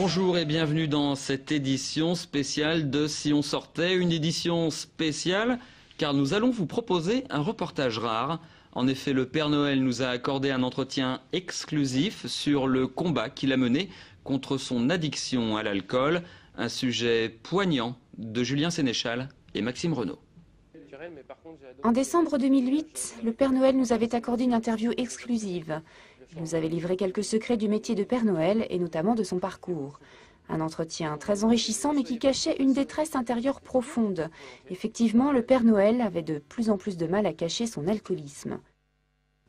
Bonjour et bienvenue dans cette édition spéciale de Si on sortait, une édition spéciale car nous allons vous proposer un reportage rare. En effet, le Père Noël nous a accordé un entretien exclusif sur le combat qu'il a mené contre son addiction à l'alcool, un sujet poignant de Julien Sénéchal et Maxime Renaud. En décembre 2008, le Père Noël nous avait accordé une interview exclusive. Il nous avait livré quelques secrets du métier de Père Noël et notamment de son parcours. Un entretien très enrichissant mais qui cachait une détresse intérieure profonde. Effectivement, le Père Noël avait de plus en plus de mal à cacher son alcoolisme.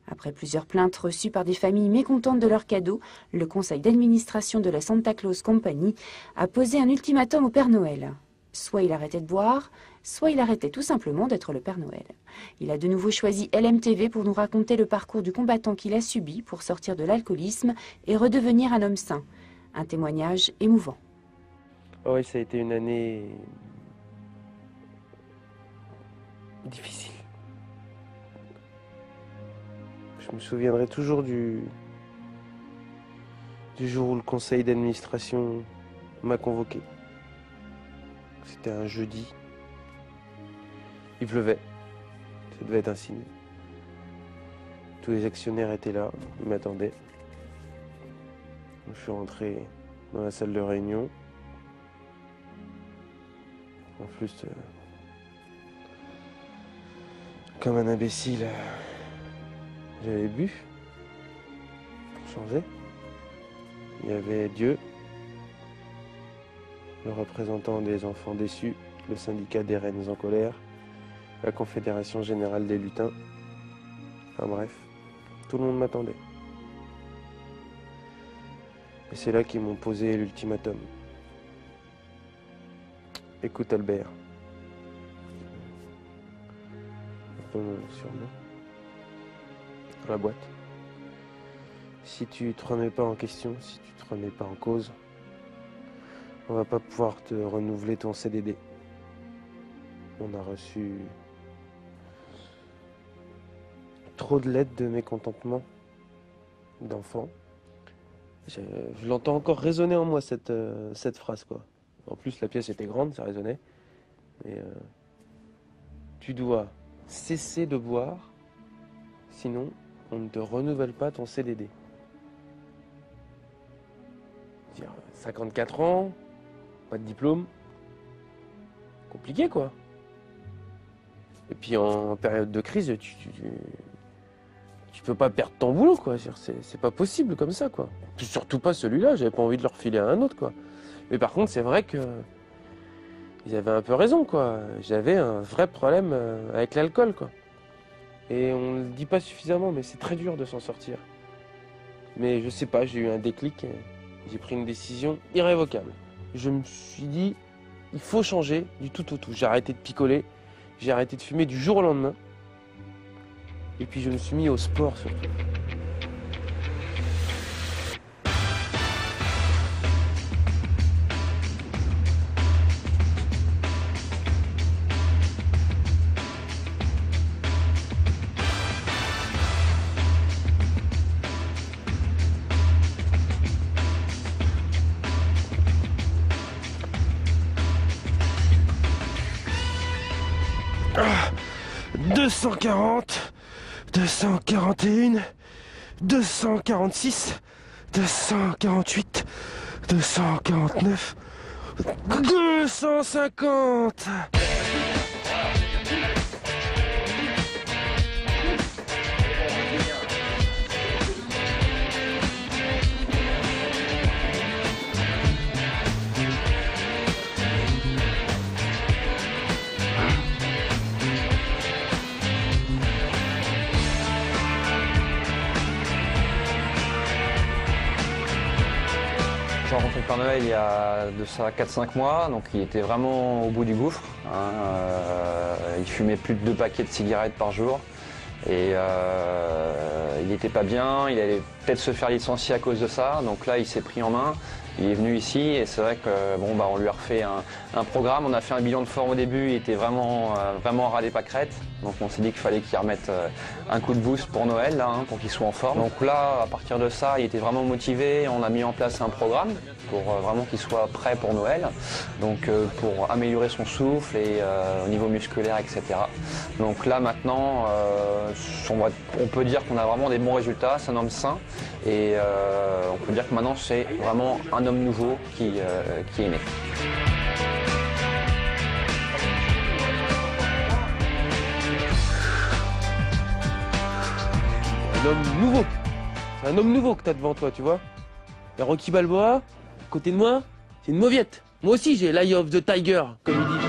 Après plusieurs plaintes reçues par des familles mécontentes de leurs cadeaux, le conseil d'administration de la Santa Claus Company a posé un ultimatum au Père Noël. Soit il arrêtait de boire, soit il arrêtait tout simplement d'être le Père Noël. Il a de nouveau choisi LMTV pour nous raconter le parcours du combattant qu'il a subi pour sortir de l'alcoolisme et redevenir un homme sain. Un témoignage émouvant. Oh oui, ça a été une année difficile. Je me souviendrai toujours du jour où le conseil d'administration m'a convoqué. C'était un jeudi. Il pleuvait. Ça devait être un signe. Tous les actionnaires étaient là, ils m'attendaient. Je suis rentré dans la salle de réunion. En plus, comme un imbécile, j'avais bu. Pour changer. Il y avait Dieu, le représentant des enfants déçus, le syndicat des reines en colère, la Confédération générale des lutins. Enfin bref, tout le monde m'attendait. Et c'est là qu'ils m'ont posé l'ultimatum. Écoute Albert. Un peu sûrement. Dans la boîte. Si tu te remets pas en question, si tu te remets pas en cause, on va pas pouvoir te renouveler ton CDD. On a reçu trop de lettres de mécontentement d'enfants. Je l'entends encore résonner en moi cette phrase quoi. En plus la pièce était grande, ça résonnait. Mais tu dois cesser de boire, sinon on ne te renouvelle pas ton CDD. Dire 54 ans, pas de diplôme, compliqué quoi. Et puis en période de crise, tu peux pas perdre ton boulot quoi. C'est pas possible comme ça quoi. Puis surtout pas celui-là, j'avais pas envie de le refiler à un autre quoi. Mais par contre c'est vrai que ils avaient un peu raison quoi. J'avais un vrai problème avec l'alcool quoi. Et on le dit pas suffisamment, mais c'est très dur de s'en sortir. Mais je sais pas, j'ai eu un déclic, j'ai pris une décision irrévocable. Je me suis dit, il faut changer du tout au tout. J'ai arrêté de picoler, j'ai arrêté de fumer du jour au lendemain. Et puis je me suis mis au sport surtout. Ah, 240, 241, 246, 248, 249, 250. J'ai rencontré le Père Noël il y a de ça 4-5 mois, donc il était vraiment au bout du gouffre. Il fumait plus de 2 paquets de cigarettes par jour et il n'était pas bien, il allait peut-être se faire licencier à cause de ça, donc là il s'est pris en main Il est venu ici et c'est vrai que bon, on lui a refait un programme. On a fait un bilan de forme au début, il était vraiment ras des pâquerettes. Donc on s'est dit qu'il fallait qu'il remette un coup de boost pour Noël là, pour qu'il soit en forme. Donc là, à partir de ça, il était vraiment motivé. On a mis en place un programme pour vraiment qu'il soit prêt pour Noël. Donc pour améliorer son souffle et au niveau musculaire, etc. Donc là maintenant, on peut dire qu'on a vraiment des bons résultats. C'est un homme sain et on peut dire que maintenant c'est vraiment un homme nouveau qui est né. Un homme nouveau. C'est un homme nouveau que t'as devant toi, tu vois. Et Rocky Balboa, à côté de moi, c'est une mauviette. Moi aussi, j'ai l'eye of the tiger, comme il dit.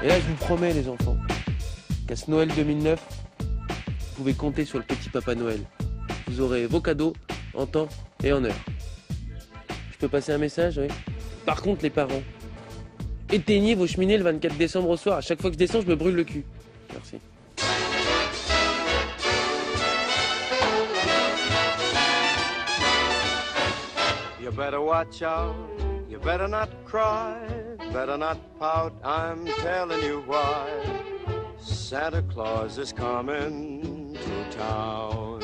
Et là, je vous promets, les enfants, qu'à ce Noël 2009, vous pouvez compter sur le petit Papa Noël. Vous aurez vos cadeaux en temps et en heure. Je peux passer un message, oui? Par contre, les parents, éteignez vos cheminées le 24 décembre au soir. À chaque fois que je descends, je me brûle le cul. Merci. You better watch out, you better not cry, better not pout, I'm telling you why. Santa Claus is coming to town.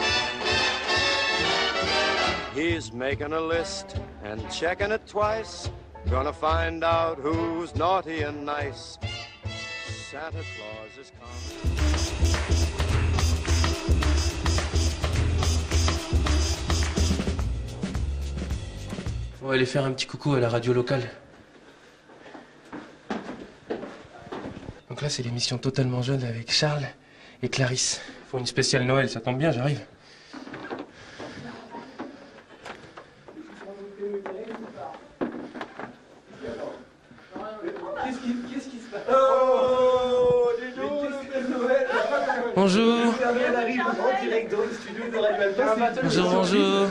He's making a list and checking it twice, gonna find out who's naughty and nice. Santa Claus is coming. On va aller faire un petit coucou à la radio locale. Donc là, c'est l'émission Totalement Jeune avec Charles et Clarisse. Ils font une spéciale Noël, ça tombe bien, j'arrive. Qu'est-ce qui se passe? Oh, dis donc, le Père Noël. Bonjour. Le Père Noël arrive en direct dans le studio de Radio Alpa. Bonjour, bonjour.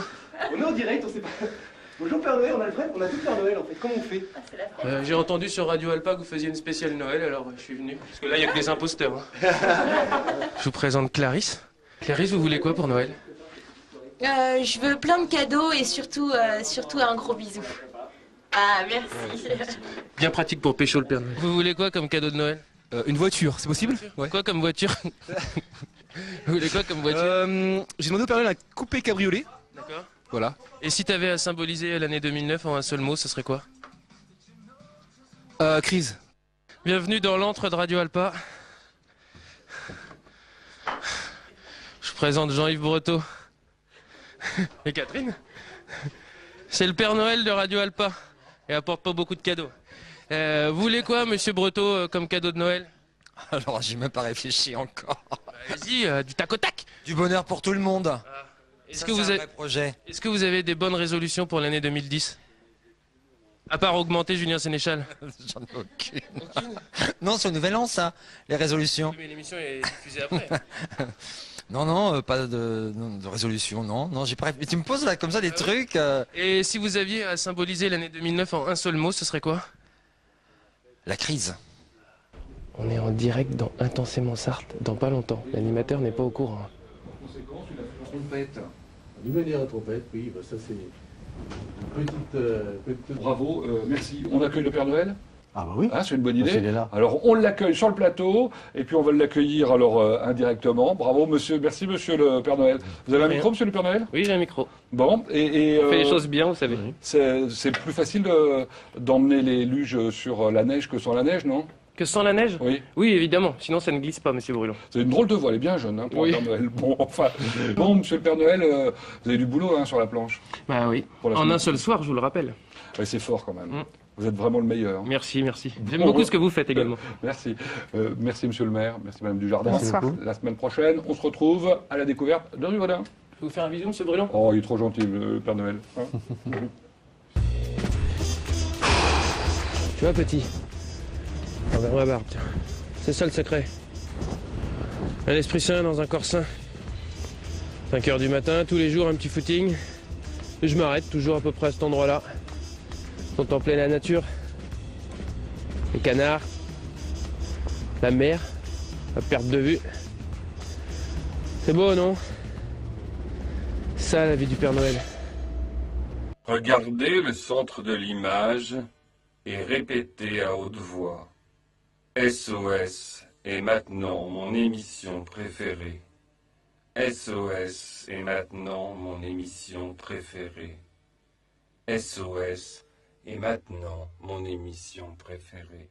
On est en direct, on sait pas. Bonjour Père Noël, on a le frère, on a tout Père Noël en fait. Comment on fait? J'ai entendu sur Radio Alpa que vous faisiez une spéciale Noël, alors je suis venu. Parce que là, il n'y a que des imposteurs. Hein. Je vous présente Clarisse. Clarisse, vous voulez quoi pour Noël? Je veux plein de cadeaux et surtout un gros bisou. Ah, merci. Bien pratique pour pécho le Père Noël. Vous voulez quoi comme cadeau de Noël? Une voiture, c'est possible? Ouais. Quoi comme voiture? Vous voulez quoi comme voiture? J'ai demandé au Père Noël un coupé cabriolet. D'accord. Voilà. Et si t'avais à symboliser l'année 2009 en un seul mot, ce serait quoi? Crise. Bienvenue dans l'antre de Radio Alpa. Je vous présente Jean-Yves Breteau. Et Catherine. C'est le Père Noël de Radio Alpa. Et apporte pas beaucoup de cadeaux. Vous voulez quoi, monsieur Breteau, comme cadeau de Noël? Alors, j'ai même pas réfléchi encore. Vas-y, du tac au tac. Du bonheur pour tout le monde. Ah. Est-ce que vous avez des bonnes résolutions pour l'année 2010? À part augmenter Julien Sénéchal. J'en ai aucune. Non, c'est au Nouvel An, ça, les résolutions. Oui, mais l'émission est diffusée après. Non, non, pas de résolution, non. Non, j'ai pas. Mais tu me poses là comme ça des trucs. Et si vous aviez à symboliser l'année 2009 en un seul mot, ce serait quoi? La crise. On est en direct dans Intensément Sarthe, dans pas longtemps. L'animateur n'est pas au courant. En conséquence, il a fait la trompette. Il venait à la trompette, oui, bah ça c'est une petite... Bravo, merci. On accueille le Père Noël? Ah bah oui. Hein, c'est une bonne idée. Il est là. Alors on l'accueille sur le plateau et puis on va l'accueillir alors indirectement. Bravo monsieur, merci monsieur le Père Noël. Vous avez un micro monsieur le Père Noël? Oui, j'ai un micro. Bon, On fait les choses bien, vous savez. C'est plus facile d'emmener les luges sur la neige que sans la neige, non? Que sans la neige? Oui. Oui, évidemment, sinon ça ne glisse pas, monsieur Brulon. C'est une drôle de voix, elle est bien jeune hein, pour Oui. un Père Noël. Bon, enfin, bon monsieur le Père Noël, vous avez du boulot hein, sur la planche. Bah oui, en un seul soir, je vous le rappelle. Ouais, c'est fort quand même. Vous êtes vraiment le meilleur. Merci, merci. J'aime beaucoup ce que vous faites également. Merci. Merci monsieur le maire, merci madame Dujardin. Bonsoir. La semaine prochaine, on se retrouve à la découverte de Rivaudan. Je vais vous faire un bisou, monsieur Brulon. Oh, il est trop gentil le Père Noël. Hein. Tu vois, petit? Envers ma barbe, tiens. C'est ça le secret. Un esprit sain dans un corps sain. 5 h du matin, tous les jours, un petit footing. Et je m'arrête toujours à peu près à cet endroit-là. Contempler la nature. Les canards. La mer. À perte de vue. C'est beau, non? Ça, la vie du Père Noël. Regardez le centre de l'image et répétez à haute voix. SOS est maintenant mon émission préférée. SOS est maintenant mon émission préférée. SOS est maintenant mon émission préférée.